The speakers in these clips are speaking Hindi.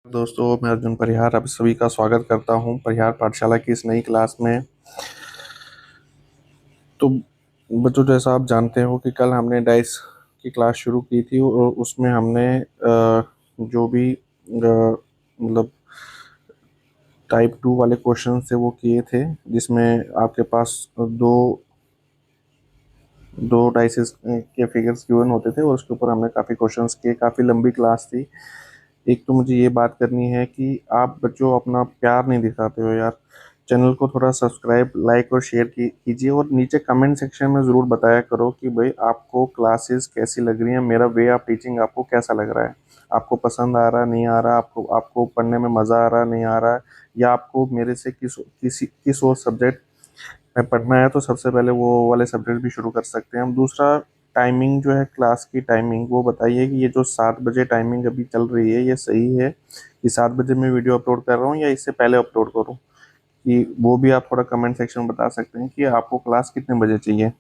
दोस्तों, मैं अर्जुन परिहार आप सभी का स्वागत करता हूं परिहार पाठशाला की इस नई क्लास में। तो बच्चों, जैसा आप जानते हो कि कल हमने डाइस की क्लास शुरू की थी और उसमें हमने जो भी मतलब टाइप 2 वाले क्वेश्चन थे वो किए थे, जिसमें आपके पास दो दो डाइसेस के फिगर्स गिवन होते थे और उसके ऊपर हमने काफ़ी क्वेश्चंस किए। काफ़ी लंबी क्लास थी। एक तो मुझे ये बात करनी है कि आप बच्चों अपना प्यार नहीं दिखाते हो यार। चैनल को थोड़ा सब्सक्राइब, लाइक और शेयर कीजिए और नीचे कमेंट सेक्शन में ज़रूर बताया करो कि भाई आपको क्लासेस कैसी लग रही हैं, मेरा वे ऑफ टीचिंग आपको कैसा लग रहा है, आपको पसंद आ रहा नहीं आ रहा, आपको आपको पढ़ने में मज़ा आ रहा नहीं आ रहा, या आपको मेरे से किस और सब्जेक्ट में पढ़ना है। तो सबसे पहले वो वाले सब्जेक्ट भी शुरू कर सकते हैं हम। दूसरा, टाइमिंग जो है, क्लास की टाइमिंग वो बताइए कि ये जो 7 बजे टाइमिंग अभी चल रही है ये सही है कि 7 बजे मैं वीडियो अपलोड कर रहा हूँ या इससे पहले अपलोड करूँ, कि वो भी आप थोड़ा कमेंट सेक्शन में बता सकते हैं कि आपको क्लास कितने बजे चाहिए।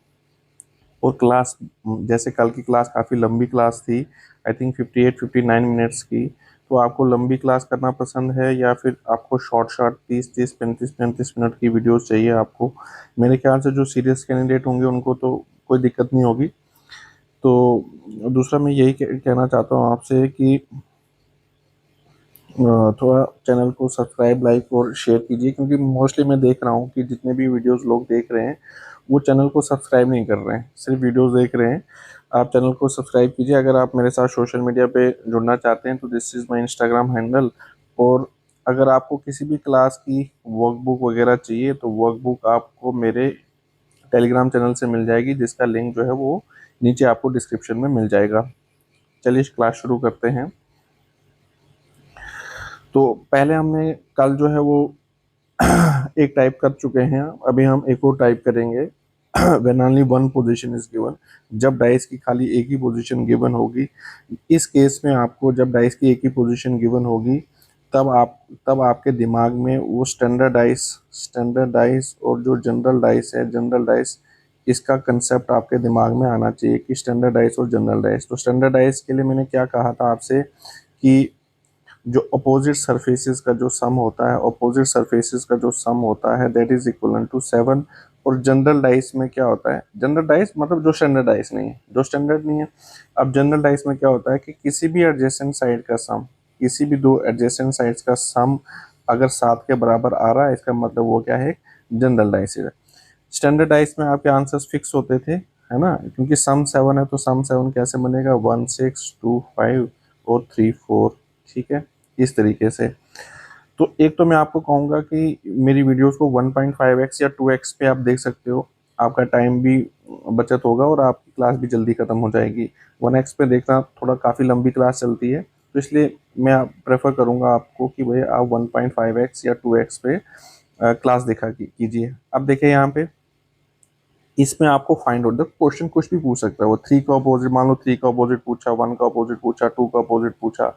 और क्लास, जैसे कल की क्लास काफ़ी लंबी क्लास थी, आई थिंक 58-59 मिनट्स की। तो आपको लंबी क्लास करना पसंद है या फिर आपको शॉर्ट शॉर्ट 30-30, 35-35 मिनट की वीडियोस चाहिए आपको। मेरे ख्याल से जो सीरियस कैंडिडेट होंगे उनको तो कोई दिक्कत नहीं होगी। तो दूसरा, मैं यही कहना चाहता हूँ आपसे कि थोड़ा चैनल को सब्सक्राइब, लाइक और शेयर कीजिए, क्योंकि मोस्टली मैं देख रहा हूँ कि जितने भी वीडियोस लोग देख रहे हैं वो चैनल को सब्सक्राइब नहीं कर रहे हैं, सिर्फ वीडियोस देख रहे हैं। आप चैनल को सब्सक्राइब कीजिए। अगर आप मेरे साथ सोशल मीडिया पे जुड़ना चाहते हैं तो this is my Instagram handle. और अगर आपको किसी भी क्लास की वर्कबुक वगैरह चाहिए तो वर्कबुक आपको मेरे टेलीग्राम चैनल से मिल जाएगी, जिसका लिंक जो है वो नीचे आपको डिस्क्रिप्शन में मिल जाएगा। चलिए क्लास शुरू करते हैं। तो पहले हमने कल जो है वो एक टाइप कर चुके हैं, अभी हम एक और टाइप करेंगे। When only one position is given, जब डाइस की खाली एक ही पोजीशन गिवन होगी। इस केस में आपको जब डाइस की एक ही पोजीशन गिवन होगी तब आपके दिमाग में वो स्टैंडर्ड डाइस और जो जनरल डाइस, इसका कंसेप्ट आपके दिमाग में आना चाहिए कि स्टैंडर्ड डाइस और जनरल डाइस। तो स्टैंडर्ड डाइस के लिए मैंने क्या कहा था आपसे कि जो अपोजिट सरफेसेस का जो सम होता है, दैट इज इक्वल टू 7। और जनरल डाइस में क्या होता है, जनरल डाइस मतलब जो स्टैंडर्ड नहीं है। अब जनरल डाइस में क्या होता है कि किसी भी एडजेसेंट साइड का सम, किसी भी दो एडजेसेंट साइड्स का सम अगर 7 के बराबर आ रहा है, इसका मतलब वो क्या है, जनरल डाइस है। स्टैंडर्ड डाइस में आपके आंसर्स फिक्स होते थे, है ना, क्योंकि सम 7 है तो सम 7 कैसे बनेगा, 1 6 2 5 और 3 4। ठीक है, इस तरीके से। तो एक तो मैं आपको कहूँगा कि मेरी वीडियोस को 1.5x या 2x पे आप देख सकते हो, आपका टाइम भी बचत होगा और आपकी क्लास भी जल्दी ख़त्म हो जाएगी। 1x पे देखना थोड़ा काफ़ी लंबी क्लास चलती है, तो इसलिए मैं प्रेफर करूँगा आपको कि भाई आप 1.5x या 2x पे क्लास देखा कीजिए। अब देखिए यहाँ पे, इसमें आपको फाइंड आउट द क्वेश्चन कुछ भी पूछ सकता है वो। 3 का अपोजिट, मान लो 3 का अपोजिट पूछा, 1 का अपोजिट पूछा, 2 का अपोजिट पूछा।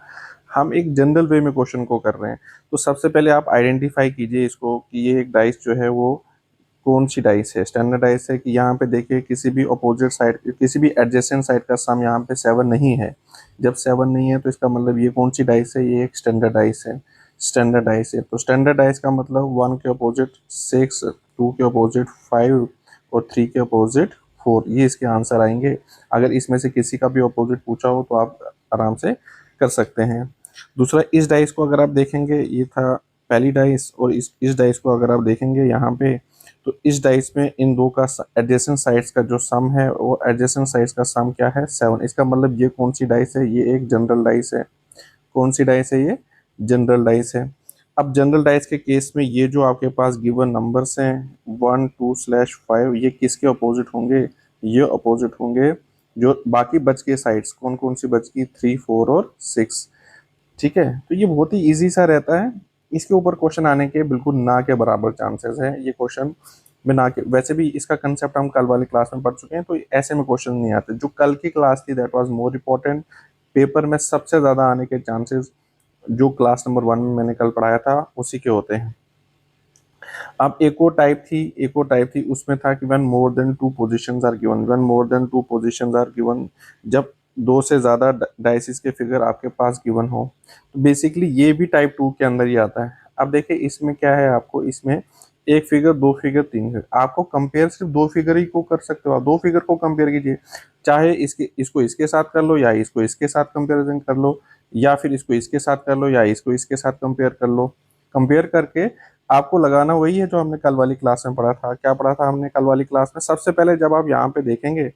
हम एक जनरल वे में क्वेश्चन को कर रहे हैं। तो सबसे पहले आप आइडेंटिफाई कीजिए इसको कि ये एक डाइस जो है वो कौन सी डाइस है, स्टैंडर्ड डाइस है कि यहाँ पे देखिए किसी भी अपोजिट साइड, किसी भी एडजेसेंट साइड का सम यहाँ पे 7 नहीं है। जब 7 नहीं है तो इसका मतलब ये कौन सी डाइस है, ये एक स्टैंडर्ड डाइस है। तो स्टैंडर्ड डाइस का मतलब 1 के अपोजिट 6, 2 के अपोजिट 5 और 3 के अपोजिट 4, ये इसके आंसर आएंगे। अगर इसमें से किसी का भी अपोजिट पूछा हो तो आप आराम से कर सकते हैं। दूसरा, इस डाइस को अगर आप देखेंगे, ये था पहली डाइस, और इस डाइस को अगर आप देखेंगे यहाँ पे, तो इस डाइस में इन दो का एडजेसेंट साइड्स का जो सम है वो एडजेसेंट साइड्स का सम क्या है, 7। इसका मतलब ये कौन सी डाइस है, ये एक जनरल डाइस है। कौन सी डाइस है ये, जनरल डाइस है। अब जनरल डाइस के केस में ये जो आपके पास गिवन नंबर्स हैं 1 2/5, ये किसके अपोजिट होंगे, ये अपोजिट होंगे जो बाकी बच के साइड्स, कौन कौन सी बच की, 3 4 और 6। ठीक है, तो ये बहुत ही इजी सा रहता है। इसके ऊपर क्वेश्चन आने के बिल्कुल ना के बराबर चांसेस हैं। ये क्वेश्चन में ना के, वैसे भी इसका कंसेप्ट हम कल वाली क्लास में पढ़ चुके हैं, तो ऐसे में क्वेश्चन नहीं आते। जो कल की क्लास थी that was more important. Paper में सबसे ज़्यादा आने के चांसेस जो क्लास नंबर 1 में मैंने कल पढ़ाया था उसी के होते हैं। अब एक और टाइप थी, उसमें था कि when more than two positions are given, जब दो से ज़्यादा डाइसिस के फिगर आपके पास गिवन हो, तो बेसिकली ये भी टाइप 2 के अंदर ही आता है। अब देखिए इसमें क्या है, आपको इसमें एक फिगर, दो फिगर, तीन फिगर, आपको कंपेयर सिर्फ दो फिगर ही को कर सकते हो। आप दो फिगर को कंपेयर कीजिए, चाहे इसको इसके साथ कर लो, या इसको इसके साथ कंपेरिजन कर लो, या फिर इसको इसके साथ कर लो, या इसको इसके साथ कंपेयर कर लो। कंपेयर करके आपको लगाना वही है जो हमने कल वाली क्लास में पढ़ा था। क्या पढ़ा था हमने कल वाली क्लास में? सबसे पहले जब आप यहाँ पे देखेंगे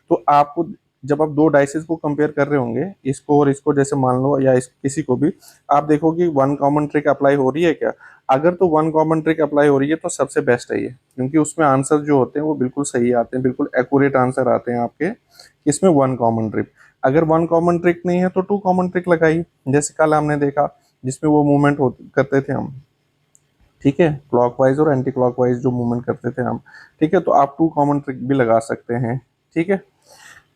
तो आपको, जब आप दो डाइसेस को कंपेयर कर रहे होंगे, इसको और इसको, जैसे मान लो, या किसी को भी, आप देखोगे वन कॉमन ट्रिक अप्लाई हो रही है क्या? अगर तो वन कॉमन ट्रिक अप्लाई हो रही है तो सबसे बेस्ट है ये, क्योंकि उसमें आंसर जो होते हैं वो बिल्कुल सही आते हैं, बिल्कुल एक्यूरेट आंसर आते हैं आपके इसमें वन कॉमन ट्रिक। अगर वन कॉमन ट्रिक नहीं है तो टू कॉमन ट्रिक लगाइए, जैसे कल हमने देखा जिसमें वो मूवमेंट करते थे हम, ठीक है, क्लॉकवाइज और एंटी क्लॉकवाइज जो मूवमेंट करते थे हम, ठीक है, तो आप टू कॉमन ट्रिक भी लगा सकते हैं, ठीक है।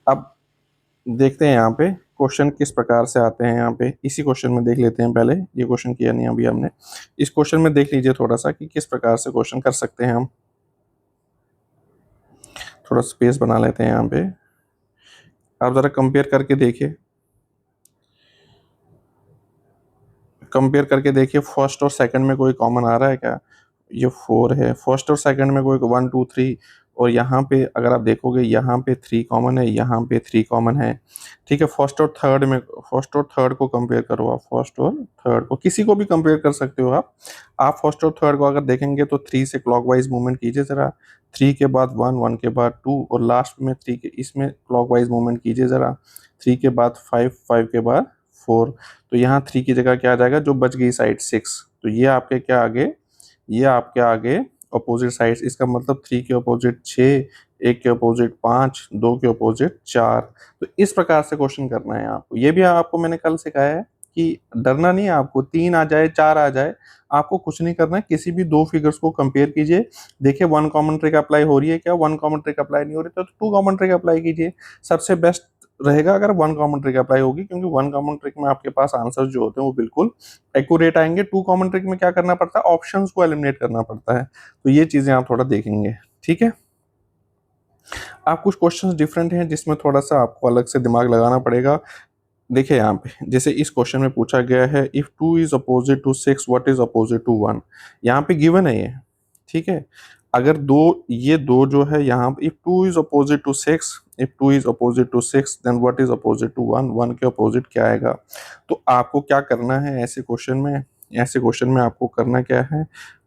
अब देखते हैं यहाँ पे क्वेश्चन किस प्रकार से आते हैं। यहाँ पे इसी क्वेश्चन में देख लेते हैं, पहले ये क्वेश्चन किया नहीं अभी हमने, इस क्वेश्चन में देख लीजिए थोड़ा सा कि किस प्रकार से क्वेश्चन कर सकते हैं हम। थोड़ा स्पेस बना लेते हैं यहाँ पे, आप जरा कंपेयर करके देखिए, कंपेयर करके देखिए फर्स्ट और सेकंड में कोई कॉमन आ रहा है क्या? ये 4 है, फर्स्ट और सेकंड में कोई 1 2 3, और यहाँ पे अगर आप देखोगे यहाँ पे 3 कॉमन है, यहाँ पे 3 कॉमन है, ठीक है। फर्स्ट और थर्ड में, फर्स्ट और थर्ड को कंपेयर करो आप, फर्स्ट और थर्ड को किसी को भी कंपेयर कर सकते हो आप फर्स्ट और थर्ड को अगर देखेंगे तो 3 से क्लॉकवाइज मूवमेंट कीजिए जरा, 3 के बाद 1, 1 के बाद 2, और लास्ट में 3 के, इसमें क्लॉकवाइज मूवमेंट कीजिए जरा, 3 के बाद 5, 5 के बाद 4, तो यहाँ 3 की जगह क्या आ जाएगा, जो बच गई साइड 6, तो ये आपके क्या आगे, ये आपके आगे अपोजिट साइड्स, इसका मतलब 3 के अपोजिट 6, 1 के अपोजिट 5, 2 के अपोजिट 4। तो इस प्रकार से क्वेश्चन करना है आपको। ये भी आपको मैंने कल सिखाया है कि डरना नहीं है आपको, 3 आ जाए 4 आ जाए, आपको कुछ नहीं करना है, किसी भी दो फिगर्स को कंपेयर कीजिए, देखिए वन कॉमन ट्रिक अप्लाई हो रही है क्या, वन कॉमन ट्रिक अप्लाई नहीं हो रही तो टू कॉमन ट्रिक अप्लाई कीजिए। सबसे बेस्ट रहेगा अगर वन कॉमन ट्रिक अप्लाई होगी, क्योंकि वन कॉमन ट्रिक में आपके पास आंसर जो होते हैं वो बिल्कुल एक्यूरेट आएंगे। टू कॉमन ट्रिक में क्या करना पड़ता है, ऑप्शंस को एलिमिनेट करना पड़ता है, तो ये चीजें आप थोड़ा देखेंगे, ठीक है। आप कुछ क्वेश्चंस डिफरेंट हैं जिसमें थोड़ा सा आपको अलग से दिमाग लगाना पड़ेगा। देखिए यहाँ पे जैसे इस क्वेश्चन में पूछा गया है, if 2 is opposite to 6 what is opposite to 1, यहाँ पे गिवन है ये, ठीक है। अगर दो, ये दो जो है यहाँ पे, if 2 is opposite to 6, if 2 is opposite to 6 then what is opposite to 1, 1 के अपोजिट क्या आएगा? तो आपको क्या करना है ऐसे क्वेश्चन में, ऐसे क्वेश्चन में आपको करना क्या है,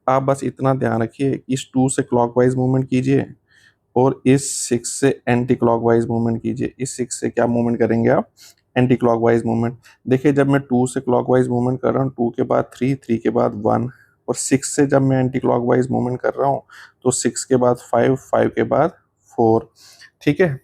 आप बस इतना ध्यान रखिए, इस 2 से क्लॉकवाइज मूवमेंट कीजिए और इस 6 से एंटी क्लॉकवाइज मूवमेंट कीजिए। इस 6 से क्या मूवमेंट करेंगे आप, एंटी क्लॉकवाइज मूवमेंट। देखिए जब मैं 2 से क्लॉकवाइज मूवमेंट कर रहा हूँ, 2 के बाद 3, 3 के बाद 1, और 6 से जब मैं एंटी क्लॉकवाइज मूवमेंट कर रहा हूँ तो 6 के बाद 5, 5 के बाद 4, ठीक है।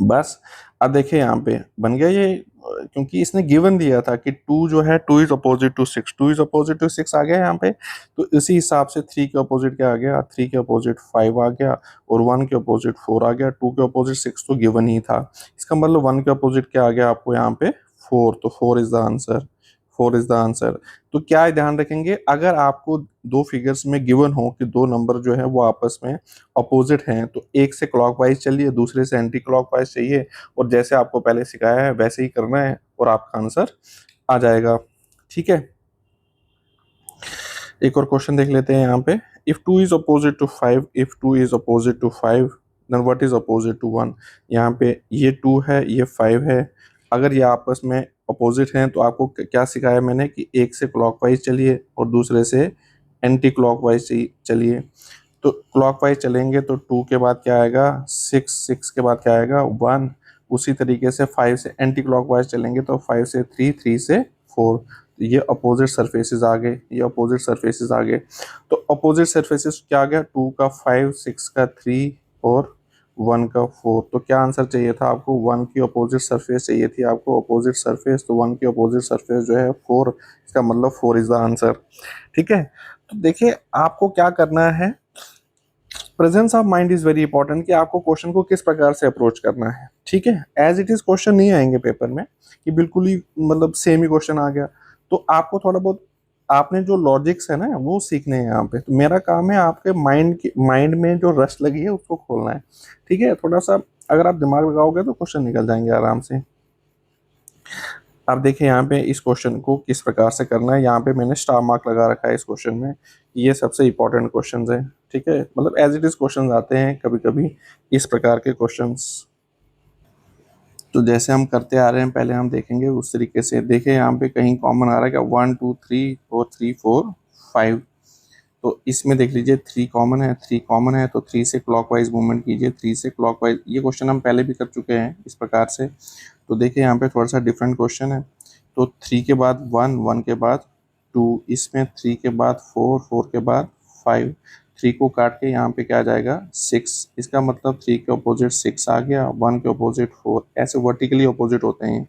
बस अब देखिए यहाँ पे बन गया ये, क्योंकि इसने गिवन दिया था कि 2 जो है 2 is opposite to 6, 2 is opposite to 6 आ गया यहाँ पे, तो इसी हिसाब से 3 के अपोजिट क्या आ गया, 3 के अपोजिट 5 आ गया, और 1 के अपोजिट 4 आ गया, 2 के अपोजिट 6 तो गिवन ही था, इसका मतलब 1 के अपोजिट क्या आ गया आपको यहाँ पे 4, तो 4 is the answer, 4 is the answer. तो क्या ध्यान रखेंगे, अगर आपको दो फिगर्स में गिवन हो कि दो नंबर जो है वो आपस में अपोजिट हैं, तो एक से क्लॉकवाइज चलिए, दूसरे से एंटी क्लॉकवाइज चाहिए, और जैसे आपको पहले सिखाया है वैसे ही करना है और आपका आंसर आ जाएगा, ठीक है। एक और क्वेश्चन देख लेते हैं यहाँ पे, if 2 is opposite to 5, if 2 is opposite to 5 then what is opposite to 1। यहाँ पे ये 2 है, ये 5 है, अगर ये आपस में अपोजिट हैं तो आपको क्या सिखाया मैंने कि एक से क्लॉकवाइज चलिए और दूसरे से एंटी क्लॉकवाइज चलिए। तो क्लॉकवाइज चलेंगे तो 2 के बाद क्या आएगा 6, 6 के बाद क्या आएगा 1, उसी तरीके से 5 से एंटी क्लॉकवाइज चलेंगे तो 5 से 3, 3 से 4, ये अपोजिट सरफेसेस आ गए, ये अपोजिट सरफेसेस आ गए। तो अपोजिट सरफेसेस क्या आ गया, 2 का 5, 6 का 3 और 1 का 4, तो क्या आंसर चाहिए था आपको, 1 की अपोजिट सरफेस चाहिए थी आपको, अपोजिट सरफेस, तो 1 की अपोजिट सरफेस जो है 4, इसका मतलब 4 इज द आंसर, ठीक है। तो देखिए आपको क्या करना है, presence of mind is very important, कि आपको क्वेश्चन को किस प्रकार से अप्रोच करना है, ठीक है। एज इट इज क्वेश्चन नहीं आएंगे पेपर में कि बिल्कुल ही मतलब सेम ही क्वेश्चन आ गया, तो आपको थोड़ा बहुत आपने जो लॉजिक्स है ना वो सीखने हैं यहाँ पे, तो मेरा काम है आपके माइंड में जो रस्ट लगी है उसको खोलना है, ठीक है। थोड़ा सा अगर आप दिमाग लगाओगे तो क्वेश्चन निकल जाएंगे आराम से। अब देखिए यहाँ पे इस क्वेश्चन को किस प्रकार से करना है। यहाँ पे मैंने स्टार मार्क लगा रखा है इस क्वेश्चन में, ये सबसे इंपॉर्टेंट क्वेश्चन है। ठीक है, मतलब एज इट इज क्वेश्चन आते हैं कभी कभी इस प्रकार के क्वेश्चंस। तो जैसे हम करते आ रहे हैं पहले हम देखेंगे उस तरीके से। देखिए यहाँ पे कहीं कॉमन आ रहा है क्या, 1 2 3 और 3 4 5। तो इसमें देख लीजिए 3 कॉमन है, 3 कॉमन है तो 3 से क्लॉकवाइज मूवमेंट कीजिए, 3 से क्लॉकवाइज। ये क्वेश्चन हम पहले भी कर चुके हैं इस प्रकार से। तो देखिए यहाँ पे थोड़ा सा डिफरेंट क्वेश्चन है। तो 3 के बाद 1, 1 के बाद 2, इसमें 3 के बाद 4, 4 के बाद 5, 3 को काट के यहाँ पे क्या आ जाएगा 6। इसका मतलब 3 के अपोजिट 6 आ गया, 1 के अपोजिट 4, ऐसे वर्टिकली अपोजिट होते हैं।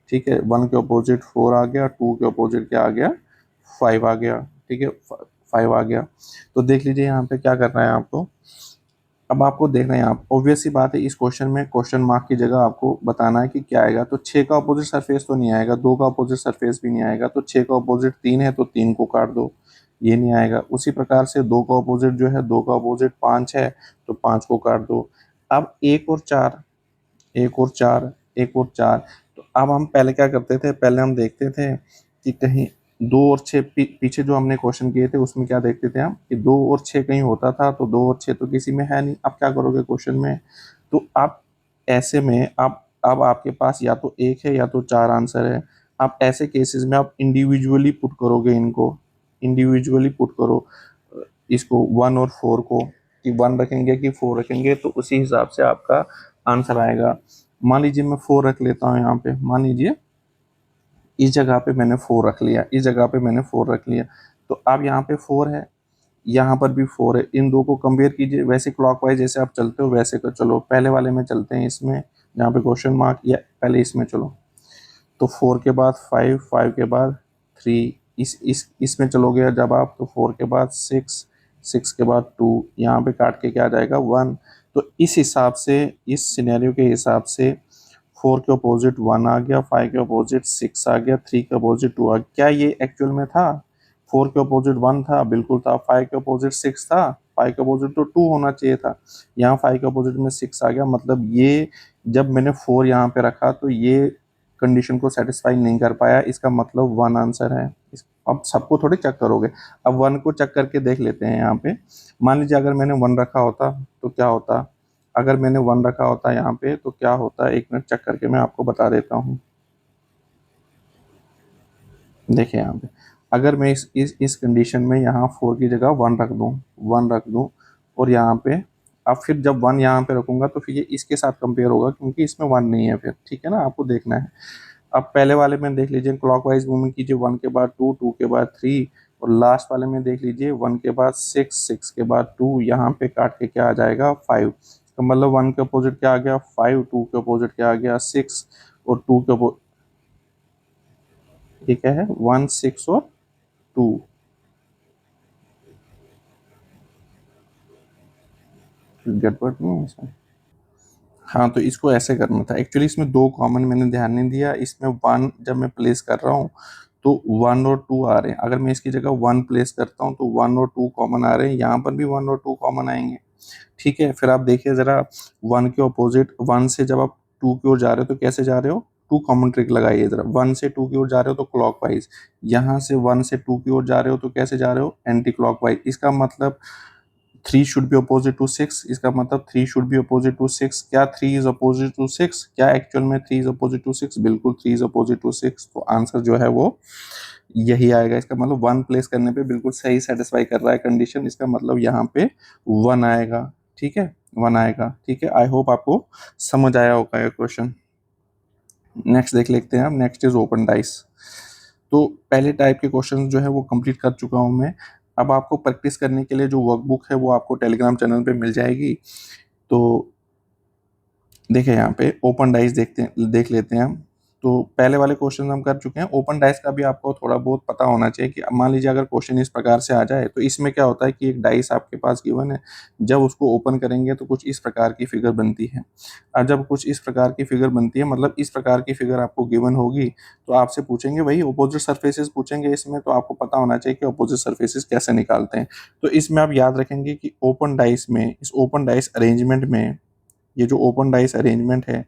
ठीक है, 1 के अपोजिट 4 आ गया, 2 के अपोजिट क्या आ गया 5 आ गया। ठीक है, 5 आ गया। तो देख लीजिए यहाँ पे क्या करना है आपको। अब आपको देखना है, आप ऑब्वियस सी बात है इस क्वेश्चन में क्वेश्चन मार्क की जगह आपको बताना है कि क्या आएगा। तो 6 का अपोजिट सरफेस तो नहीं आएगा, 2 का अपोजिट सरफेस भी नहीं आएगा, तो 6 का अपोजिट 3 है तो 3 को काट दो, ये नहीं आएगा। उसी प्रकार से 2 का अपोजिट जो है 2 का अपोजिट 5 है तो 5 को काट दो। अब 1 और 4, 1 और 4, 1 और 4। तो अब हम पहले क्या करते थे, पहले हम देखते थे कि कहीं 2 और 6 पीछे जो हमने क्वेश्चन किए थे उसमें क्या देखते थे हम कि 2 और 6 कहीं होता था, तो 2 और 6 तो किसी में है नहीं। अब क्या करोगे क्वेश्चन में, तो आप ऐसे में आप अब आपके पास या तो 1 है या तो 4 आंसर है। आप ऐसे केसेस में आप इंडिविजुअली पुट करोगे, इनको इंडिविजुअली पुट करो, इसको 1 और 4 को, कि 1 रखेंगे कि 4 रखेंगे, तो उसी हिसाब से आपका आंसर आएगा। मान लीजिए मैं 4 रख लेता हूँ यहाँ पे, मान लीजिए इस जगह पे मैंने 4 रख लिया, इस जगह पे मैंने 4 रख लिया। तो अब यहाँ पे 4 है, यहाँ पर भी 4 है, इन दो को कंपेयर कीजिए। वैसे क्लॉकवाइज जैसे आप चलते हो वैसे को चलो, पहले वाले में चलते हैं, इसमें जहाँ पे क्वेश्चन मार्क, या पहले इसमें चलो। तो 4 के बाद 5, 5 के बाद 3, इसमें चलोगे जब आप, तो 4 के बाद 6, 6 के बाद 2, यहाँ पे काट के क्या आ जाएगा 1। तो इस हिसाब से, इस सिनेरियो के हिसाब से 4 के अपोजिट 1 आ गया, 5 के अपोजिट 6 आ गया, 3 के अपोजिट 2 आ गया। क्या ये एक्चुअल में था? 4 के अपोजिट 1 था, बिल्कुल था। 5 के अपोजिट 6 था, 5 के अपोजिट तो 2 होना चाहिए था। यहाँ 5 के अपोजिट में 6 आ गया, मतलब ये जब मैंने 4 यहाँ पे रखा तो ये कंडीशन को सेटिस्फाई नहीं कर पाया, इसका मतलब 1 आंसर है। अब सबको थोड़ी चेक करोगे, अब 1 को चेक करके देख लेते हैं यहाँ पे। मान लीजिए अगर मैंने 1 रखा होता तो क्या होता, अगर मैंने 1 रखा होता यहाँ पे तो क्या होता, एक मिनट चेक करके मैं आपको बता देता हूँ। देखिए यहाँ पे अगर मैं इस कंडीशन में यहाँ 4 की जगह 1 रख दूँ, 1 रख दूँ, और यहाँ पे अब फिर जब 1 यहाँ पे रखूँगा तो फिर ये इसके साथ कंपेयर होगा क्योंकि इसमें 1 नहीं है फिर। ठीक है ना, आपको देखना है। अब पहले वाले में देख लीजिए क्लॉकवाइज मूवमेंट कीजिए, 1 के बाद 2, 2 के बाद 3, और लास्ट वाले में देख लीजिए 1 के बाद 6, 6 के बाद 2, यहाँ पे काट के क्या आ जाएगा 5। तो मतलब 1 के अपोजिट क्या आ गया 5, 2 के अपोजिट क्या आ गया 6, और 2 के अपोजिट ये क्या है 1, 6 और 2। गड़बड़ नहीं है इसमें? हाँ, तो इसको ऐसे करना था एक्चुअली। इसमें 2 कॉमन मैंने ध्यान नहीं दिया, इसमें 1 जब मैं प्लेस कर रहा हूँ तो 1 और 2 आ रहे हैं। अगर मैं इसकी जगह 1 प्लेस करता हूँ तो 1 और 2 कॉमन आ रहे हैं, यहाँ पर भी 1 और 2 कॉमन आएंगे। ठीक है, फिर आप देखिए जरा 1 के अपोजिट, 1 से जब आप 2 की ओर जा रहे हो तो कैसे जा रहे हो, 2 कॉमन ट्रिक लगाइए जरा। 1 से 2 की ओर जा रहे हो तो क्लॉकवाइज, यहाँ से 1 से 2 की ओर जा रहे हो तो कैसे जा रहे हो एंटी क्लॉकवाइज। इसका मतलब 3 शुड बी अपोजिट टू 6, इसका मतलब 3 शुड बी अपोजिट टू 6। क्या 3 इज अपोजिट टू 6? क्या एक्चुअल में 3 इज अपोजिट टू 6? बिल्कुल 3 इज अपोजिट टू 6। तो आंसर जो है वो यही आएगा। इसका मतलब 1 प्लेस करने पे बिल्कुल सही सेटिस्फाई कर रहा है कंडीशन, इसका मतलब यहाँ पे 1 आएगा। ठीक है, 1 आएगा। ठीक है, आई होप आपको समझ आया होगा ये क्वेश्चन। नेक्स्ट देख लेते हैं हम। Next is open dice. तो पहले टाइप के क्वेश्चन जो है वो कंप्लीट कर चुका हूँ मैं। अब आपको प्रैक्टिस करने के लिए जो वर्कबुक है वो आपको टेलीग्राम चैनल पे मिल जाएगी। तो देखिए यहाँ पे ओपन डाइस देख लेते हैं हम। तो पहले वाले क्वेश्चन हम कर चुके हैं। ओपन डाइस का भी आपको थोड़ा बहुत पता होना चाहिए कि मान लीजिए अगर क्वेश्चन इस प्रकार से आ जाए तो इसमें क्या होता है कि एक डाइस आपके पास गिवन है, जब उसको ओपन करेंगे तो कुछ इस प्रकार की फिगर बनती है। और जब कुछ इस प्रकार की फिगर बनती है, मतलब इस प्रकार की फिगर आपको गिवन होगी, तो आपसे पूछेंगे भाई अपोजिट सरफेसेस पूछेंगे इसमें, तो आपको पता होना चाहिए कि अपोजिट सरफेसेस कैसे निकालते हैं। तो इसमें आप याद रखेंगे कि ओपन डाइस में, इस ओपन डाइस अरेंजमेंट में ये जो ओपन डाइस अरेंजमेंट है,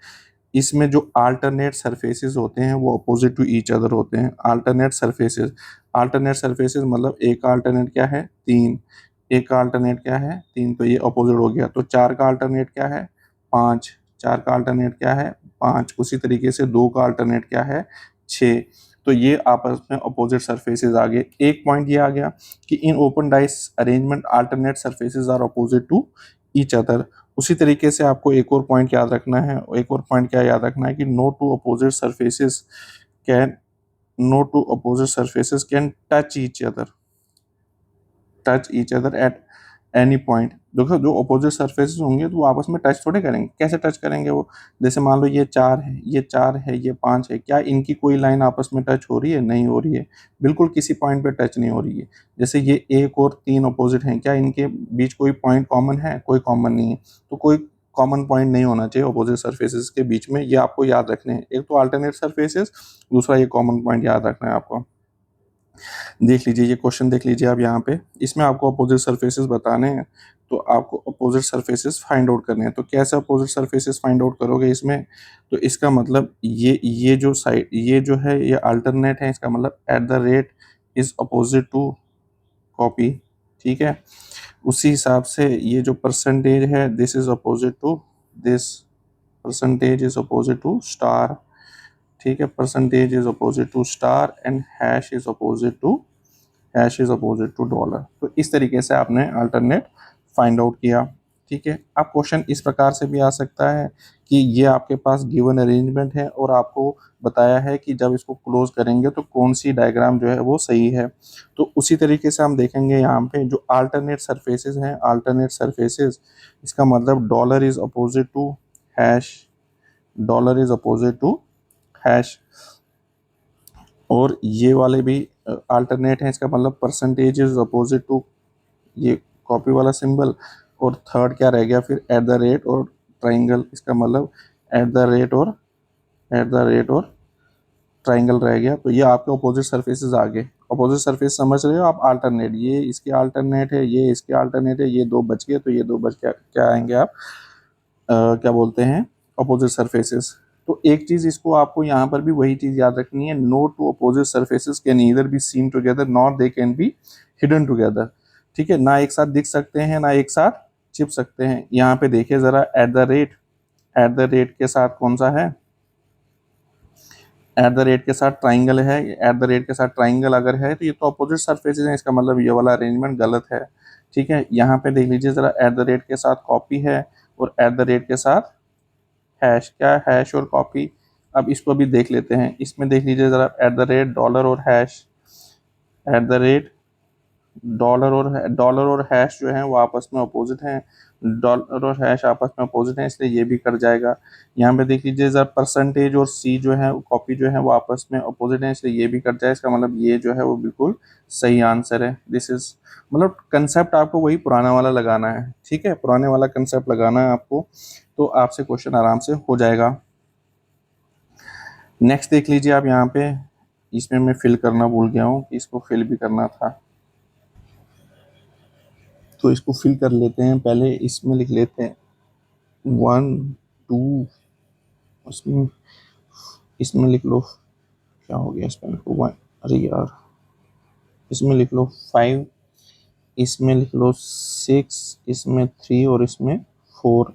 इसमें जो अल्टरनेट सरफेसेस होते हैं वो अपोजिट टू ईच अदर होते हैं। अल्टरनेट सरफेसेस मतलब एक का अल्टरनेट क्या है, 3, एक का अल्टरनेट क्या है, 3, तो ये अपोजिट हो गया। तो 4 का अल्टरनेट क्या है, 5, 4 का अल्टरनेट क्या है, 5। उसी तरीके से 2 का अल्टरनेट क्या है, 6। तो ये आपस में अपोजिट सरफेसेस आ गए। एक पॉइंट ये आ गया कि in open dice arrangement alternate surfaces are opposite to each other. उसी तरीके से आपको एक और पॉइंट याद रखना है, एक और पॉइंट क्या याद रखना है कि can no two opposite surfaces can touch each other at any point. देखो जो अपोजिट सरफेसेस होंगे तो वो आपस में टच थोड़े करेंगे, कैसे टच करेंगे वो, जैसे मान लो ये 4 है, ये 4 है, ये 5 है, क्या इनकी कोई लाइन आपस में टच हो रही है, नहीं हो रही है, बिल्कुल किसी पॉइंट पे टच नहीं हो रही है। जैसे ये 1 और 3 अपोजिट हैं, क्या इनके बीच कोई पॉइंट कॉमन है, कोई कॉमन नहीं है। तो कोई कॉमन पॉइंट नहीं होना चाहिए अपोजिट सरफेसेस के बीच में, ये आपको याद रखने हैं। एक तो अल्टरनेट सरफेसेस, दूसरा ये कॉमन पॉइंट याद रखना है आपको। देख लीजिए ये क्वेश्चन, देख लीजिए आप यहाँ पे, इसमें आपको अपोजिट सरफेसेस बताने हैं, तो आपको अपोजिट सरफेसेस फाइंड आउट करने हैं। तो कैसे अपोजिट सरफेसेस फाइंड आउट करोगे इसमें, तो इसका मतलब ये जो साइड, ये जो है ये अल्टरनेट है, इसका मतलब at the rate is opposite to copy, ठीक है। उसी हिसाब से ये जो परसेंटेज है, this is opposite to this, percentage is opposite to star, ठीक है। Percentage is opposite to star and hash is opposite to dollar. तो इस तरीके से आपने अल्टरनेट फाइंड आउट किया, ठीक है। अब क्वेश्चन इस प्रकार से भी आ सकता है कि ये आपके पास गिवन अरेंजमेंट है और आपको बताया है कि जब इसको क्लोज करेंगे तो कौन सी डायग्राम जो है वो सही है। तो उसी तरीके से हम देखेंगे यहाँ पे जो अल्टरनेट सरफेसेस हैं, अल्टरनेट सरफेसेस, इसका मतलब dollar is opposite to hash, dollar is opposite to hash. और ये वाले भी अल्टरनेट हैं, इसका मतलब परसेंटेज इज अपोजिट टू ये कॉपी वाला सिंबल। और थर्ड क्या रह गया फिर, एट द रेट और ट्राइंगल, इसका मतलब एट द रेट और ट्राइंगल रह गया। तो ये आपके अपोजिट सरफेसेस आ गए। अपोजिट सरफेस समझ रहे हो आप, अल्टरनेट, ये इसके अल्टरनेट है, ये इसके अल्टरनेट है, ये दो बच गए, तो ये दो बच क्या आएंगे आप, क्या बोलते हैं, अपोजिट सरफेसेस। तो एक चीज इसको आपको यहाँ पर भी वही चीज याद रखनी है, no two opposite surfaces can either be seen together nor they can be hidden together, ठीक है। ना एक साथ दिख सकते हैं, ना एक साथ छिप सकते हैं। यहाँ पे देखिए जरा, एट द रेट के साथ कौन सा है, एट द रेट के साथ ट्राइंगल है। एट द रेट के साथ ट्राइंगल अगर है तो ये तो अपोजिट सरफेसेस हैं, इसका मतलब ये वाला अरेंजमेंट गलत है, ठीक है। यहाँ पे देख लीजिए जरा, एट द रेट के साथ कॉपी है और एट द रेट के साथ हैश, क्या हैश और कॉपी। अब इसको भी देख लेते हैं, इसमें देख लीजिए जरा, एट द रेट डॉलर और hash, eight the rate dollar और हैश जो है वो आपस में अपोजिट हैं, डॉलर और हैश आपस में अपोजिट हैं, इसलिए ये भी कट जाएगा। यहाँ पे देख लीजिए जरा, परसेंटेज और सी जो है कॉपी जो है वो आपस में अपोजिट हैं, इसलिए ये भी कट जाए, इसका मतलब ये जो है वो बिल्कुल सही आंसर है। दिस इज, मतलब कंसेप्ट आपको वही पुराना वाला लगाना है, ठीक है, पुराने वाला कंसेप्ट लगाना है आपको, तो आपसे क्वेश्चन आराम से हो जाएगा। नेक्स्ट देख लीजिए आप यहाँ पे, इसमें मैं फिल करना भूल गया हूँ, इसको फिल भी करना था, तो इसको फिल कर लेते हैं। पहले इसमें लिख लेते हैं 1 2, उसमें इसमें लिख लो, क्या हो गया इसमें, लिखो 1, अरे यार, इसमें लिख लो 5, इसमें लिख लो 6, इसमें 3 और इसमें 4।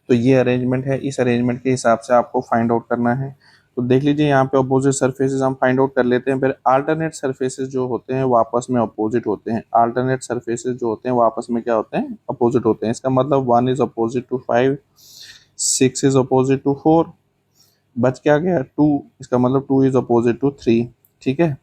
तो ये अरेंजमेंट है, इस अरेंजमेंट के हिसाब से आपको फाइंड आउट करना है। तो देख लीजिए यहाँ पे अपोजिट सरफेसेस हम फाइंड आउट कर लेते हैं। फिर अल्टरनेट सरफेसेस जो होते हैं वो आपस में अपोजिट होते हैं, अल्टरनेट सरफेसेस जो होते हैं वो आपस में क्या होते हैं, अपोजिट होते हैं। इसका मतलब 1 is opposite to 5, 6 is opposite to 4, बच क्या गया 2, इसका मतलब 2 इज अपोजिट टू 3, ठीक है।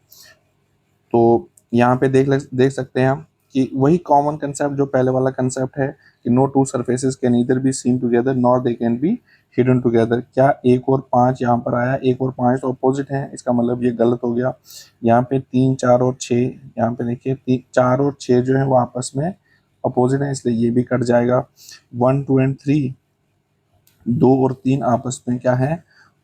तो यहाँ पे देख सकते हैं हम कि वही कॉमन कंसेप्ट जो पहले वाला कंसेप्ट है कि no two surfaces can either be seen together nor they can be hidden together. क्या 1 और 5 यहाँ पर आया, 1 और 5 तो अपोजिट है, इसका मतलब ये गलत हो गया। यहाँ पे 3 4 और 6, यहाँ पे देखिए 4 और 6 जो है वो आपस में अपोजिट है, इसलिए ये भी कट जाएगा। 1 2 एंड 3, 2 और 3 आपस में क्या है,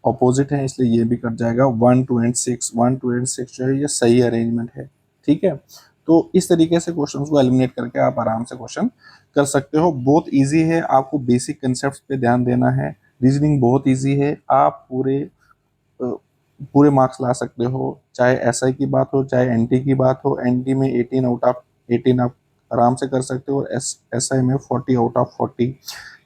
अपोजिट है, इसलिए ये भी कट जाएगा। 1 2 एंड 6, 1 2 एंड 6 जो है ये सही अरेंजमेंट है, ठीक है। तो इस तरीके से क्वेश्चन को एलिमिनेट करके आप आराम से क्वेश्चन कर सकते हो। बहुत ईजी है, आपको बेसिक कंसेप्ट पे ध्यान देना है। रीजनिंग बहुत ईजी है, आप पूरे मार्क्स ला सकते हो, चाहे एसआई की बात हो चाहे एनटी की बात हो। एनटी में 18 आउट ऑफ 18 आप आराम से कर सकते हो, और एसआई में 40 out of 40।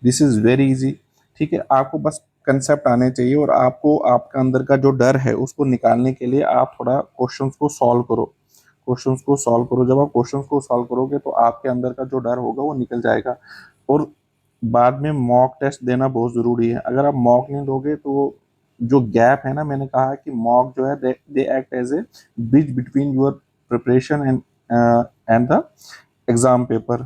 This is very easy. ठीक है, आपको बस कंसेप्ट आने चाहिए, और आपको आपका अंदर का जो डर है उसको निकालने के लिए आप थोड़ा क्वेश्चंस को सॉल्व करो। क्वेश्चंस को सॉल्व करो, जब आप क्वेश्चंस को सॉल्व करोगे तो आपके अंदर का जो डर होगा वो निकल जाएगा। और बाद में मॉक टेस्ट देना बहुत ज़रूरी है। अगर आप मॉक नहीं दोगे तो जो गैप है ना, मैंने कहा कि मॉक जो है they act as a bridge between your preparation and the exam paper.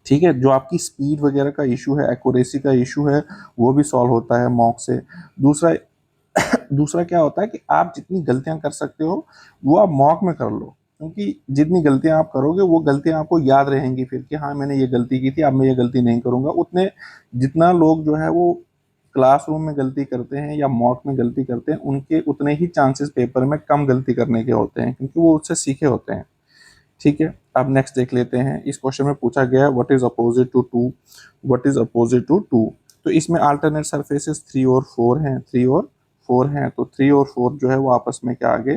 ठीक है, जो आपकी स्पीड वगैरह का इशू है, एक्यूरेसी का इशू है, वो भी सॉल्व होता है मॉक से। दूसरा दूसरा क्या होता है कि आप जितनी गलतियां कर सकते हो वो आप मॉक में कर लो, क्योंकि जितनी गलतियां आप करोगे वो गलतियां आपको याद रहेंगी फिर, कि हाँ मैंने ये गलती की थी, अब मैं ये गलती नहीं करूंगा। उतने जितना लोग जो है वो क्लासरूम में गलती करते हैं या मॉक में गलती करते हैं, उनके उतने ही चांसेस पेपर में कम गलती करने के होते हैं, क्योंकि वो उससे सीखे होते हैं। ठीक है, अब नेक्स्ट देख लेते हैं। इस क्वेश्चन में पूछा गया है what is opposite to two, what is opposite to two. तो इसमें अल्टरनेट सरफेसेस 3 और 4 हैं, 3 और 4 हैं, तो 3 और 4 जो है वो आपस में क्या आ गए,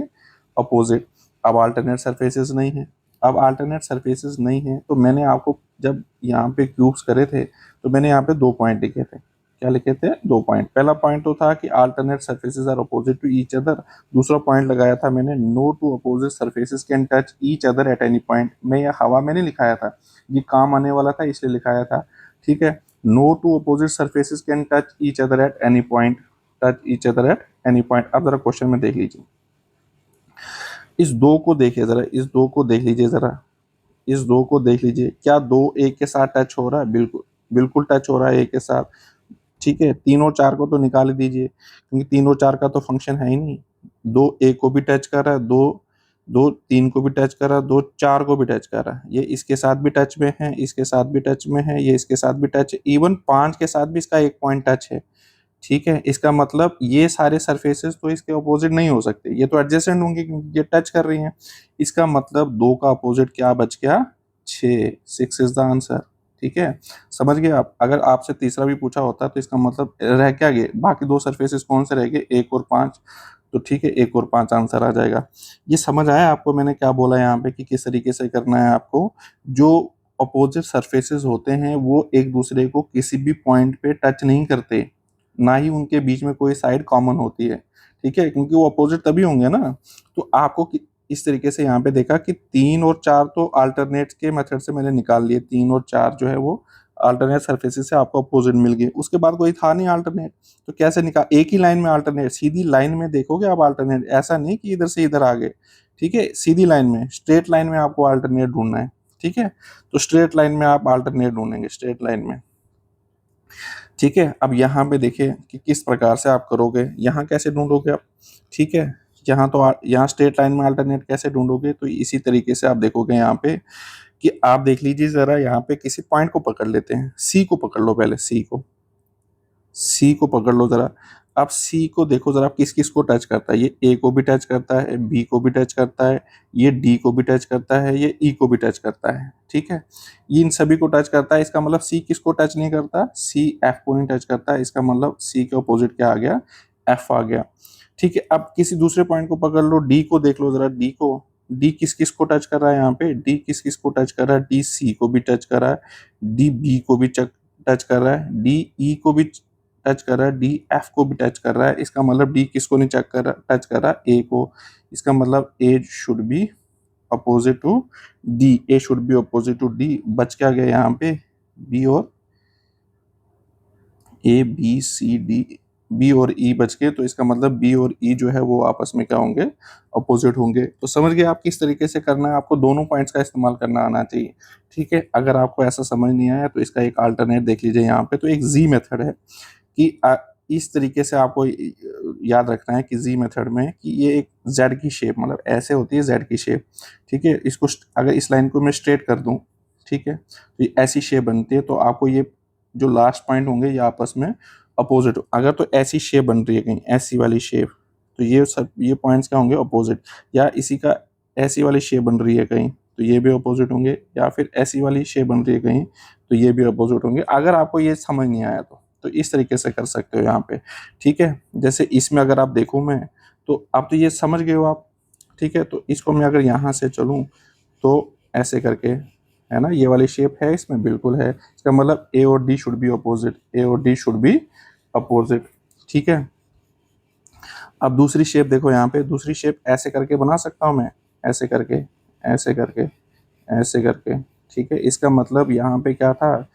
अपोजिट। अब अल्टरनेट सरफेसेस नहीं है, अब अल्टरनेट सरफेसेस नहीं है तो मैंने आपको जब यहाँ पे क्यूब्स करे थे तो मैंने यहाँ पे 2 पॉइंट लिखे थे। क्या लिखे थे? 2 पॉइंट। पहला पॉइंट तो था कि alternate surfaces are opposite to each other. दूसरा पॉइंट लगाया था मैंने, no two opposite surfaces can touch each other at any point. मैं यह हवा में नहीं लिखाया था, ये काम आने वाला था इसलिए लिखाया था। ठीक है, no two opposite surfaces can touch each other at any point, touch each other at any point. अब जरा क्वेश्चन में देख लीजिए, इस दो को देखिए जरा, इस दो को देख लीजिए जरा, इस दो को देख लीजिए, क्या दो एक के साथ टच हो रहा है? बिल्कुल बिल्कुल टच हो रहा है एक के साथ। ठीक है, 3 और 4 को तो निकाल ही दीजिए, क्योंकि 3 और 4 का तो फंक्शन है ही नहीं। 2 एक को भी टच कर रहा है, 2 3 को भी टच कर रहा है, 2 4 को भी टच कर रहा है, ये इसके साथ भी टच में है, इसके साथ भी टच में है, ये इसके साथ भी टच है, इवन 5 के साथ भी इसका एक पॉइंट टच है। ठीक है, इसका मतलब ये सारे सरफेसेस तो इसके अपोजिट नहीं हो सकते, ये तो एडजेसेंट होंगे क्योंकि ये टच कर रही हैं। इसका मतलब 2 का अपोजिट क्या बच गया? 6। 6 इज द आंसर। ठीक है, समझ गए आप? अगर आपसे तीसरा भी पूछा होता तो इसका मतलब रह क्या गए, बाकी 2 सरफेसेस कौन से रह गए? 1 और 5। तो ठीक है, 1 और 5 आंसर आ जाएगा। ये समझ आया आपको मैंने क्या बोला यहाँ पे, कि किस तरीके से करना है आपको? जो अपोजिट सरफेसेस होते हैं वो एक दूसरे को किसी भी पॉइंट पे टच नहीं करते, ना ही उनके बीच में कोई साइड कॉमन होती है। ठीक है, क्योंकि वो अपोजिट तभी होंगे ना। तो आपको इस तरीके से यहाँ पे देखा कि 3 और 4 तो अल्टरनेट के मेथड से मैंने निकाल लिए, 3 और 4 जो है वो अल्टरनेट सरफेसेस से आपको अपोजिट मिल गए। उसके बाद कोई था नहीं अल्टरनेट, तो कैसे निकाल? एक ही लाइन में अल्टरनेट, सीधी लाइन में देखोगे आप अल्टरनेट, ऐसा नहीं कि इधर से इधर आ गए। ठीक है, सीधी लाइन में, स्ट्रेट लाइन में आपको अल्टरनेट ढूंढना है। ठीक है, तो स्ट्रेट लाइन में आप अल्टरनेट ढूंढेंगे, स्ट्रेट लाइन में। ठीक है, अब यहाँ पे देखिए कि किस प्रकार से आप करोगे, यहाँ कैसे ढूंढोगे आप? ठीक है, यहाँ तो यहाँ स्ट्रेट लाइन में अल्टरनेट कैसे ढूंढोगे? तो इसी तरीके से आप देखोगे यहाँ पे, कि आप देख लीजिए जरा, यहाँ पे किसी पॉइंट को पकड़ लेते हैं, सी को पकड़ लो पहले, सी को पकड़ लो जरा। अब सी को देखो जरा किस किस को टच करता है, ये ए को भी टच करता है, बी को भी टच करता है, ये डी को भी टच करता है, ये ई को भी टच करता है। ठीक है, ये इन सभी को टच करता है, इसका मतलब सी किसको टच नहीं करता? सी एफ को नहीं टच करता है, इसका मतलब सी के अपोजिट क्या आ गया? एफ आ गया। ठीक है, अब किसी दूसरे पॉइंट को पकड़ लो, डी को देख लो जरा, डी को, डी किस किस को टच कर रहा है यहाँ पे? डी किस किस को टच कर रहा है? डी सी को भी टच कर रहा है, डी बी को भी टच कर रहा है, डी ई को भी टच कर रहा है, डी एफ को भी टच कर रहा है। इसका मतलब डी किसको नहीं टच कर रहा? ए को। इसका मतलब A should be opposite to D, A should be opposite to D. बच क्या गया यहाँ पे? बी और A, B C D, B और ई बच गए, तो इसका मतलब बी और ई जो है वो आपस में क्या होंगे? अपोजिट होंगे। तो समझ गए आप किस तरीके से करना है, आपको दोनों पॉइंट्स का इस्तेमाल करना आना चाहिए। ठीक है, अगर आपको ऐसा समझ नहीं आया तो इसका एक अल्टरनेट देख लीजिए यहाँ पे, तो एक जी मेथड है, कि इस तरीके से आपको याद रखना है कि जी मेथड में, कि ये एक जेड की शेप, मतलब ऐसे होती है जेड की शेप। ठीक है, इसको अगर इस लाइन को मैं स्ट्रेट कर दूं, ठीक है, तो ये ऐसी शेप बनती है, तो आपको ये जो लास्ट पॉइंट होंगे ये आपस में अपोजिट। अगर तो ऐसी शेप बन रही है कहीं, ऐसी वाली शेप, तो ये सब ये पॉइंट्स क्या होंगे? अपोजिट। या इसी का ऐसी वाली शेप बन रही है कहीं तो ये भी अपोजिट होंगे, या फिर ऐसी वाली शेप बन रही है कहीं तो ये भी अपोजिट होंगे। अगर आपको ये समझ नहीं आया तो इस तरीके से कर सकते हो यहाँ पे, ठीक है। जैसे इसमें अगर आप देखूँ मैं, तो आप तो ये समझ गए हो आप, ठीक है। तो इसको मैं अगर यहाँ से चलूँ तो ऐसे करके, है ना, ये वाली शेप है इसमें, बिल्कुल है। इसका मतलब ए और डी शुड बी अपोजिट, ए और डी शुड बी अपोजिट, ठीक है। अब दूसरी शेप देखो, यहाँ पे दूसरी शेप ऐसे करके बना सकता हूँ मैं, ऐसे करके, ऐसे करके, ऐसे करके, ठीक है। इसका मतलब यहाँ पे क्या था,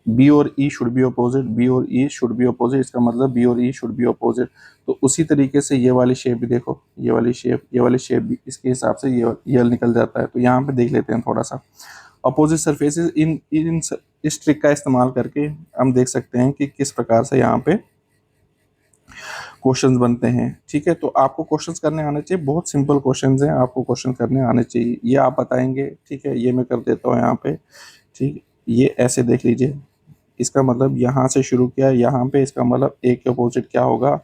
बी और ई शुड बी अपोजिट, बी और ई शुड बी अपोजिट, इसका मतलब बी और ई शुड बी अपोजिट। तो उसी तरीके से ये वाली शेप भी देखो, ये वाली शेप, ये वाली शेप भी इसके हिसाब से ये निकल जाता है। तो यहाँ पे देख लेते हैं थोड़ा सा अपोजिट सरफेसेस, इन इस ट्रिक का इस्तेमाल करके हम देख सकते हैं कि किस प्रकार से यहाँ पे क्वेश्चंस बनते हैं, ठीक है। तो आपको क्वेश्चंस करने आने चाहिए, बहुत सिंपल क्वेश्चंस हैं, आपको क्वेश्चन करने आने चाहिए, ये आप बताएंगे, ठीक है। ये मैं कर देता हूँ यहाँ पे, ठीक, ये ऐसे देख लीजिए। इसका मतलब यहाँ से शुरू किया यहाँ पे, इसका मतलब ए के अपोजिट क्या होगा,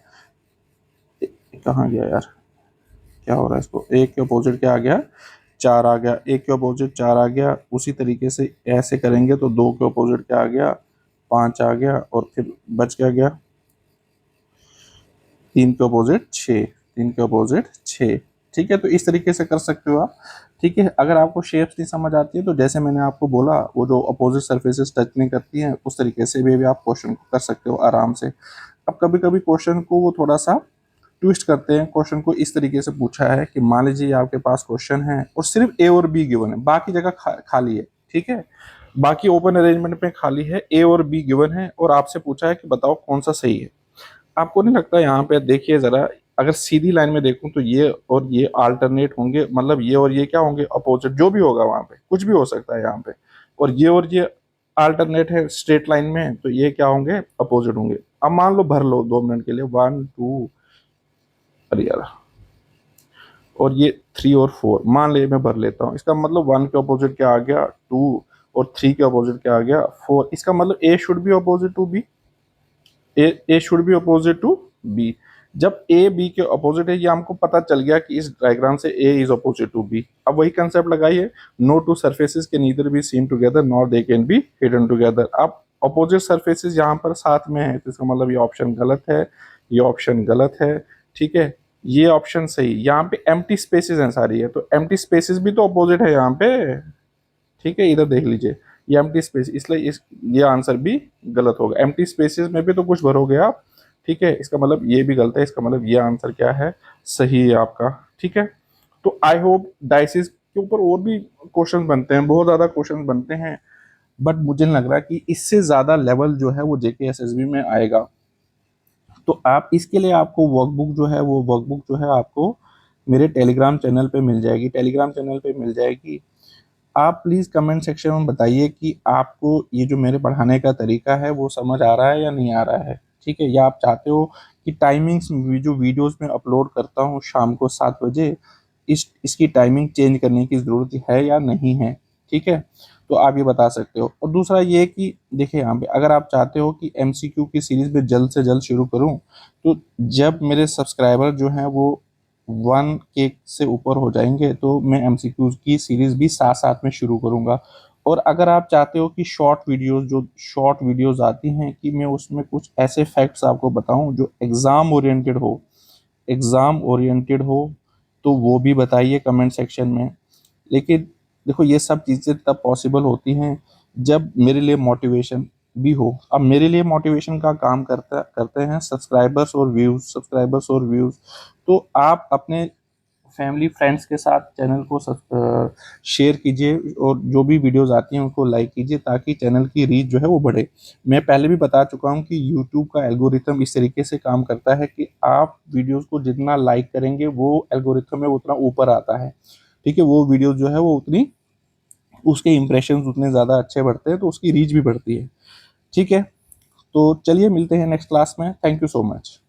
कहाँ गया यार, क्या हो रहा है इसको, ए के अपोजिट क्या आ गया, 4 आ गया, ए के अपोजिट 4 आ गया। उसी तरीके से ऐसे करेंगे तो 2 के अपोजिट क्या आ गया, 5 आ गया, और फिर बच क्या गया, 3 के अपोजिट 6, 3 के अपोजिट 6, ठीक है। तो इस तरीके से कर सकते हो आप, ठीक है। अगर आपको शेप्स नहीं समझ आती है तो जैसे मैंने आपको बोला, वो जो अपोजिट सरफेसेस टच नहीं करती हैं उस तरीके से भी आप क्वेश्चन को कर सकते हो आराम से। अब कभी कभी क्वेश्चन को वो थोड़ा सा ट्विस्ट करते हैं, क्वेश्चन को इस तरीके से पूछा है कि मान लीजिए आपके पास क्वेश्चन है और सिर्फ ए और बी गिवन है, बाकी जगह खाली है, ठीक है, बाकी ओपन अरेंजमेंट में खाली है, ए और बी गिवन है, और आपसे पूछा है कि बताओ कौन सा सही है। आपको नहीं लगता यहाँ पे, देखिए जरा, अगर सीधी लाइन में देखूं तो ये और ये अल्टरनेट होंगे, मतलब ये और ये क्या होंगे, अपोजिट, जो भी होगा वहां पे कुछ भी हो सकता है यहाँ पे, और ये अल्टरनेट है स्ट्रेट लाइन में, तो ये क्या होंगे, अपोजिट होंगे। अब मान लो भर लो 2 मिनट के लिए, 1 2, अरे यार, और ये 3 और 4 मान ले, मैं भर लेता हूँ। इसका मतलब 1 के अपोजिट क्या आ गया, 2, और 3 के अपोजिट क्या आ गया, 4। इसका मतलब A should be opposite to B, A should be opposite to B. जब ए बी के अपोजिट है, ये हमको पता चल गया कि इस डायग्राम से A is opposite to B. अब वही कंसेप्ट लगाइए, no two surfaces can neither be seen together nor they can be hidden together. अब अपोजिट सरफेसेस यहाँ पर साथ में है, तो इसका मतलब ये ऑप्शन गलत है, ये ऑप्शन गलत है, ठीक है, ये ऑप्शन सही। यहाँ पे एम्प्टी स्पेसेस हैं सारी है, तो एम्प्टी स्पेसेस भी तो अपोजिट है यहाँ पे, ठीक है। इधर देख लीजिए, ये एम्प्टी स्पेस, इसलिए ये आंसर भी गलत होगा। एम्प्टी स्पेसेस में भी तो कुछ भरोगे आप, ठीक है। इसका मतलब ये भी गलत है, इसका मतलब ये आंसर क्या है, सही है आपका, ठीक है। तो आई होप डाइसिस के ऊपर और भी क्वेश्चन बनते हैं, बहुत ज्यादा क्वेश्चन बनते हैं, बट मुझे नहीं लग रहा कि इससे ज्यादा लेवल जो है वो जेके एसएसबी में आएगा। तो आप इसके लिए, आपको वर्कबुक जो है, वो वर्कबुक जो है आपको मेरे टेलीग्राम चैनल पे मिल जाएगी, टेलीग्राम चैनल पे मिल जाएगी। आप प्लीज़ कमेंट सेक्शन में बताइए कि आपको ये जो मेरे पढ़ाने का तरीका है वो समझ आ रहा है या नहीं आ रहा है, ठीक है। या आप चाहते हो कि टाइमिंग्स जो वीडियोस में अपलोड करता हूँ शाम को 7 बजे, इसकी टाइमिंग चेंज करने की ज़रूरत है या नहीं है, ठीक है। तो आप ये बता सकते हो। और दूसरा ये कि देखिए यहाँ पे, अगर आप चाहते हो कि एमसीक्यू की सीरीज़ में जल्द से जल्द शुरू करूँ, तो जब मेरे सब्सक्राइबर जो हैं वो 1K से ऊपर हो जाएंगे तो मैं एमसीक्यू की सीरीज़ भी साथ साथ में शुरू करूँगा। और अगर आप चाहते हो कि शॉर्ट वीडियोस आती हैं, कि मैं उसमें कुछ ऐसे फैक्ट्स आपको बताऊं जो एग्ज़ाम ओरिएंटेड हो, तो वो भी बताइए कमेंट सेक्शन में। लेकिन देखो, ये सब चीज़ें तब पॉसिबल होती हैं जब मेरे लिए मोटिवेशन भी हो। अब मेरे लिए मोटिवेशन का काम करते हैं सब्सक्राइबर्स और व्यूज़। तो आप अपने फैमिली फ्रेंड्स के साथ चैनल को शेयर कीजिए, और जो भी वीडियोस आती हैं उनको लाइक कीजिए, ताकि चैनल की रीच जो है वो बढ़े। मैं पहले भी बता चुका हूँ कि यूट्यूब का एल्गोरिथम इस तरीके से काम करता है कि आप वीडियोस को जितना लाइक करेंगे, वो एल्गोरिथम में उतना ऊपर आता है, ठीक है। वो वीडियोस जो है वो उतनी, उसके इंप्रेशंस उतने ज़्यादा अच्छे बढ़ते हैं, तो उसकी रीच भी बढ़ती है, ठीक है। तो चलिए मिलते हैं नेक्स्ट क्लास में। Thank you so much.